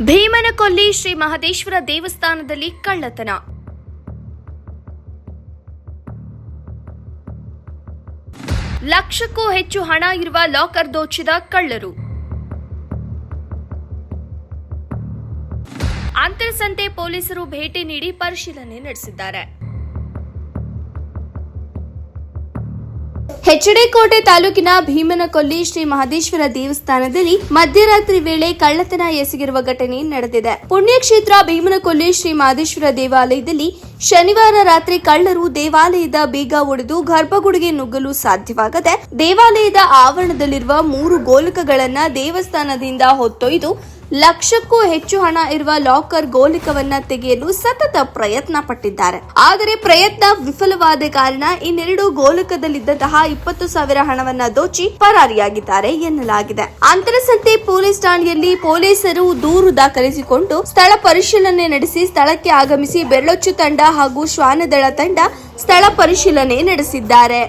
ಭೀಮನಕೊಲ್ಲಿ ಶ್ರೀ ಮಹದೇಶ್ವರ ದೇವಸ್ಥಾನದಲ್ಲಿ ಕಳ್ಳತನ. ಲಕ್ಷಕ್ಕೂ ಹೆಚ್ಚು ಹಣ ಇರುವ ಲಾಕರ್ ದೋಚಿದ ಕಳ್ಳರು. ಅಂತರಸಂತೆ ಪೊಲೀಸರು ಭೇಟಿ ನೀಡಿ ಪರಿಶೀಲನೆ ನಡೆಸಿದ್ದಾರೆ. ಹೆಚ್ಡಿಕೋಟೆ ತಾಲೂಕಿನ ಭೀಮನಕೊಲ್ಲಿ ಶ್ರೀ ಮಹದೇಶ್ವರ ದೇವಸ್ಥಾನದಲ್ಲಿ ಮಧ್ಯರಾತ್ರಿ ವೇಳೆ ಕಳ್ಳತನ ಎಸಗಿರುವ ಘಟನೆ ನಡೆದಿದೆ. ಪುಣ್ಯಕ್ಷೇತ್ರ ಭೀಮನಕೊಲ್ಲಿ ಶ್ರೀ ಮಹದೇಶ್ವರ ದೇವಾಲಯದಲ್ಲಿ ಶನಿವಾರ ರಾತ್ರಿ ಕಳ್ಳರು ದೇವಾಲಯದ ಬೀಗ ಒಡೆದು ಗರ್ಭಗುಡಿಗೆ ನುಗ್ಗಲು ಸಾಧ್ಯವಾಗದೆ ದೇವಾಲಯದ ಆವರಣದಲ್ಲಿರುವ 3 ಗೋಲಕಗಳನ್ನು ದೇವಸ್ಥಾನದಿಂದ ಹೊತ್ತೊಯ್ದು ಲಕ್ಷಕ್ಕೂ ಹೆಚ್ಚು ಹಣ ಇರುವ ಲಾಕರ್ ಗೋಲಿಕವನ್ನ ತೆಗೆಯಲು ಸತತ ಪ್ರಯತ್ನ ಪಟ್ಟಿದ್ದಾರೆ. ಆದರೆ ಪ್ರಯತ್ನ ವಿಫಲವಾದ ಕಾರಣ ಇನ್ನೆರಡು ಗೋಲಕದಲ್ಲಿದ್ದಂತಹ 20,000 ಹಣವನ್ನ ದೋಚಿ ಪರಾರಿಯಾಗಿದ್ದಾರೆ ಎನ್ನಲಾಗಿದೆ. ಅಂತರಸಂತೆ ಪೊಲೀಸ್ ಠಾಣೆಯಲ್ಲಿ ಪೊಲೀಸರು ದೂರು ದಾಖಲಿಸಿಕೊಂಡು ಸ್ಥಳ ಪರಿಶೀಲನೆ ನಡೆಸಿ ಸ್ಥಳಕ್ಕೆ ಆಗಮಿಸಿ ಬೆಳ್ಳೊಚ್ಚು ತಂಡ ಹಾಗೂ ಶ್ವಾನದಳ ತಂಡ ಸ್ಥಳ ಪರಿಶೀಲನೆ ನಡೆಸಿದ್ದಾರೆ.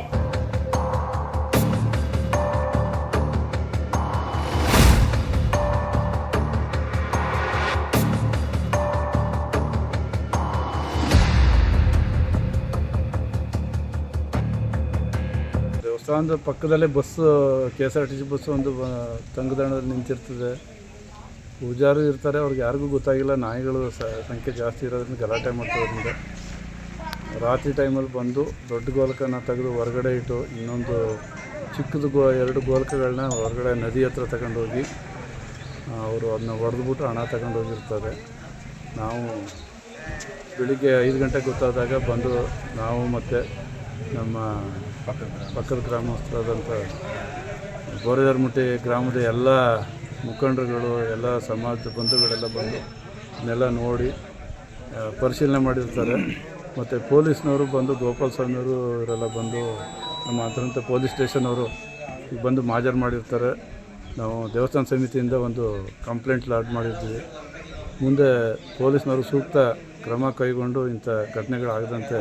ದೇವಸ್ಥಾನದ ಪಕ್ಕದಲ್ಲೇ ಬಸ್ KSRTC ಬಸ್ ಒಂದು ತಂಗುದಾಣದಲ್ಲಿ ನಿಂತಿರ್ತದೆ. ಪೂಜಾರು ಇರ್ತಾರೆ, ಅವ್ರಿಗೆ ಯಾರಿಗೂ ಗೊತ್ತಾಗಿಲ್ಲ. ನಾಯಿಗಳು ಸಂಖ್ಯೆ ಜಾಸ್ತಿ ಇರೋದ್ರಿಂದ ಗಲಾಟೆ ಮಾಡ್ತಿರೋದ್ರಿಂದ ರಾತ್ರಿ ಟೈಮಲ್ಲಿ ಬಂದು ದೊಡ್ಡ ಗೋಲಕನ ತೆಗೆದು ಹೊರಗಡೆ ಇಟ್ಟು ಇನ್ನೊಂದು ಚಿಕ್ಕದು 2 ಗೋಲಕಗಳನ್ನ ಹೊರಗಡೆ ನದಿ ಹತ್ರ ತಗೊಂಡೋಗಿ ಅವರು ಅದನ್ನ ಹೊಡೆದ್ಬಿಟ್ಟು ಹಣ ತಗೊಂಡೋಗಿರ್ತಾರೆ. ನಾವು ಬೆಳಿಗ್ಗೆ 5 ಗಂಟೆಗೆ ಗೊತ್ತಾದಾಗ ಬಂದು ನಾವು ಮತ್ತು ನಮ್ಮ ಪಕ್ಕದ ಗ್ರಾಮಸ್ಥರಾದಂಥ ಬೋರೆದರ್ಮುಟ್ಟಿ ಗ್ರಾಮದ ಎಲ್ಲ ಮುಖಂಡರುಗಳು, ಎಲ್ಲ ಸಮಾಜದ ಬಂಧುಗಳೆಲ್ಲ ಬಂದು ಇದನ್ನೆಲ್ಲ ನೋಡಿ ಪರಿಶೀಲನೆ ಮಾಡಿರ್ತಾರೆ. ಮತ್ತು ಪೊಲೀಸ್ನವರು ಬಂದು ಗೋಪಾಲ ಸ್ವಾಮಿಯವರು ಇವರೆಲ್ಲ ಬಂದು ನಮ್ಮ ಅಂತರಂತ ಪೊಲೀಸ್ ಸ್ಟೇಷನವರು ಈಗ ಬಂದು ಮಾಜರು ಮಾಡಿರ್ತಾರೆ. ನಾವು ದೇವಸ್ಥಾನ ಸಮಿತಿಯಿಂದ ಒಂದು ಕಂಪ್ಲೇಂಟ್ ಲಾಡ್ಜ್ ಮಾಡಿರ್ತೀವಿ. ಮುಂದೆ ಪೊಲೀಸ್ನವರು ಸೂಕ್ತ ಕ್ರಮ ಕೈಗೊಂಡು ಇಂಥ ಘಟನೆಗಳಾಗದಂತೆ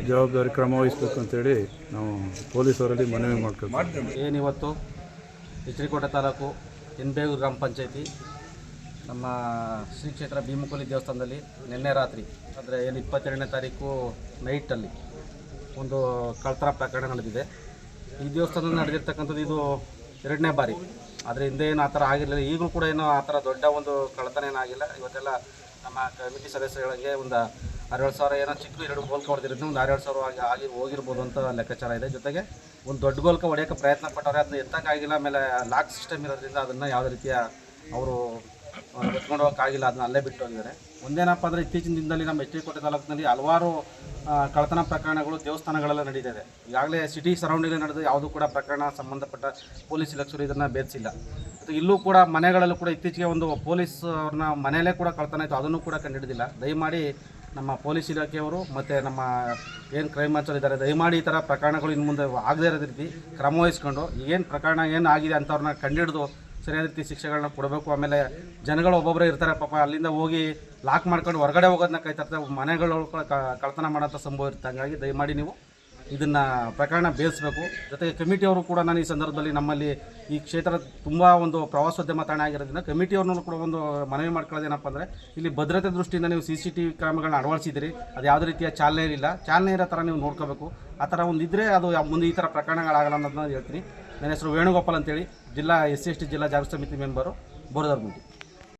ಜವಾಬ್ದಾರಿ ಕ್ರಮ ವಹಿಸಬೇಕು ಅಂತೇಳಿ ನಾವು ಪೊಲೀಸರಲ್ಲಿ ಮನವಿ ಮಾಡ್ಕೊಳ್ತೀವಿ. ಏನಿವತ್ತು ಹೆಚ್ಡಿಕೋಟೆ ತಾಲೂಕು ಎನ್ಬೇಗೂರು ಗ್ರಾಮ ಪಂಚಾಯತಿ ನಮ್ಮ ಶ್ರೀ ಕ್ಷೇತ್ರ ಭೀಮನಕೊಲ್ಲಿ ದೇವಸ್ಥಾನದಲ್ಲಿ ನಿನ್ನೆ ರಾತ್ರಿ ಅಂದರೆ 22ನೇ ತಾರೀಕು ನೈಟಲ್ಲಿ ಒಂದು ಕಳ್ಳತನ ಪ್ರಕರಣ ನಡೆದಿದೆ. ಈ ದೇವಸ್ಥಾನದಲ್ಲಿ ನಡೆದಿರ್ತಕ್ಕಂಥದ್ದು ಇದು 2ನೇ ಬಾರಿ. ಆದರೆ ಹಿಂದೆ ಏನು ಆ ಥರ ಆಗಿರಲಿಲ್ಲ. ಈಗಲೂ ಕೂಡ ಏನೋ ಆ ಥರ ದೊಡ್ಡ ಒಂದು ಕಳ್ಳತನ ಏನಾಗಿಲ್ಲ. ಇವತ್ತೆಲ್ಲ ನಮ್ಮ ಕಮಿಟಿ ಸದಸ್ಯಗಳಿಗೆ ಒಂದು 6,000 ಏನೋ ಚಿಕ್ಕ 2 ಗೋಲ್ಕ ಹೊಡೆದಿರೋದು ಒಂದು 6,000 ಹೋಗಿರ್ಬೋದು ಅಂತ ಲೆಕ್ಕಾಚಾರ ಇದೆ. ಜೊತೆಗೆ ಒಂದು ದೊಡ್ಡ ಗೋಲ್ಕ ಹೊಡೆಯೋಕ್ಕೆ ಪ್ರಯತ್ನ ಪಟ್ಟವ್ರೆ, ಅದನ್ನ ಎತ್ತಕ್ಕಾಗಿಲ್ಲ. ಆಮೇಲೆ ಲಾಕ್ ಸಿಸ್ಟಮ್ ಇರೋದ್ರಿಂದ ಅದನ್ನು ಯಾವುದೇ ರೀತಿಯ ಅವರು ಎತ್ಕೊಂಡು ಹೋಗೋಕ್ಕಾಗಿಲ್ಲ, ಅದನ್ನ ಅಲ್ಲೇ ಬಿಟ್ಟು ಹೋಗಿದ್ದಾರೆ. ಒಂದೇನಪ್ಪ ಅಂದರೆ ಇತ್ತೀಚಿನ ದಿನದಲ್ಲಿ ನಮ್ಮ ಹೆಚ್ಡಿಕೋಟೆ ತಾಲೂಕಿನಲ್ಲಿ ಹಲವಾರು ಕಳ್ಳತನ ಪ್ರಕರಣಗಳು ದೇವಸ್ಥಾನಗಳೆಲ್ಲ ನಡೀತಿದೆ. ಈಗಾಗಲೇ ಸಿಟಿ ಸರೌಂಡಿಂಗ್ ನಡೆದು ಯಾವುದೂ ಕೂಡ ಪ್ರಕರಣ ಸಂಬಂಧಪಟ್ಟ ಪೊಲೀಸ್ ಇಲಾಖೆಯವರು ಇದನ್ನು ಭೇದಿಸಿಲ್ಲ. ಮತ್ತು ಇಲ್ಲೂ ಕೂಡ ಮನೆಗಳಲ್ಲೂ ಕೂಡ ಇತ್ತೀಚೆಗೆ ಒಂದು ಪೊಲೀಸ್ ಅವ್ರನ್ನ ಮನೆಯಲ್ಲೇ ಕೂಡ ಕಳ್ಳತನ ಇತ್ತು, ಅದನ್ನು ಕೂಡ ಕಂಡುಹಿಡಿದಿಲ್ಲ. ದಯಮಾಡಿ ನಮ್ಮ ಪೊಲೀಸ್ ಇಲಾಖೆಯವರು ಮತ್ತು ನಮ್ಮ ಏನು ಕ್ರೈಮ್ ಮಾರ್ಚರ್ ಇದ್ದಾರೆ, ದಯಮಾಡಿ ಈ ಥರ ಪ್ರಕರಣಗಳು ಇನ್ನು ಮುಂದೆ ಆಗದೇ ಇರೋ ರೀತಿ ಕ್ರಮ ವಹಿಸ್ಕೊಂಡು ಏನು ಪ್ರಕರಣ ಏನು ಆಗಿದೆ ಅಂಥವ್ರನ್ನ ಕಂಡುಹಿಡಿದು ಸರಿಯಾದ ರೀತಿ ಶಿಕ್ಷೆಗಳನ್ನ ಕೊಡಬೇಕು. ಆಮೇಲೆ ಜನಗಳು ಒಬ್ಬೊಬ್ಬರೇ ಇರ್ತಾರೆ ಪಾಪ, ಅಲ್ಲಿಂದ ಹೋಗಿ ಲಾಕ್ ಮಾಡ್ಕೊಂಡು ಹೊರಗಡೆ ಹೋಗೋದನ್ನ ಕಾಯ್ತಿರ್ತಾರೆ, ಮನೆಗಳು ಕಳ್ಳತನ ಮಾಡೋಂಥ ಸಂಭವ ಇರುತ್ತೆ. ಹಾಗಾಗಿ ದಯಮಾಡಿ ನೀವು ಇದನ್ನು ಪ್ರಕರಣ ಬೇಯಿಸಬೇಕು. ಜೊತೆಗೆ ಕಮಿಟಿಯವರು ಕೂಡ ನಾನು ಈ ಸಂದರ್ಭದಲ್ಲಿ ನಮ್ಮಲ್ಲಿ ಈ ಕ್ಷೇತ್ರ ತುಂಬ ಒಂದು ಪ್ರವಾಸೋದ್ಯಮ ತಾಣ ಆಗಿರೋದ್ರಿಂದ ಕಮಿಟಿಯವ್ರನ್ನೂ ಕೂಡ ಒಂದು ಮನವಿ ಮಾಡ್ಕೊಳ್ಳೋದೇನಪ್ಪ ಅಂದರೆ ಇಲ್ಲಿ ಭದ್ರತೆ ದೃಷ್ಟಿಯಿಂದ ನೀವು CCTV ಕ್ರಮಗಳನ್ನ ಅಳವಡಿಸಿದ್ದೀರಿ, ಅದು ಯಾವುದೇ ರೀತಿಯ ಚಾಲನೆ ಇರಲಿಲ್ಲ. ಚಾಲನೆ ಇರೋ ಥರ ನೀವು ನೋಡ್ಕೋಬೇಕು. ಆ ಥರ ಒಂದು ಇದ್ದರೆ ಅದು ಮುಂದೆ ಈ ಥರ ಪ್ರಕರಣಗಳಾಗಲ್ಲ ಅನ್ನೋದನ್ನ ಹೇಳ್ತೀನಿ. ನನ್ನ ಹೆಸರು ವೇಣುಗೋಪಾಲ್ ಅಂತೇಳಿ, ಜಿಲ್ಲಾ SC ST ಜಿಲ್ಲಾ ಜಾಗೃತಿ ಸಮಿತಿ ಮೆಂಬರು, ಬೋರದರ್ಮುಟ್ಟಿ.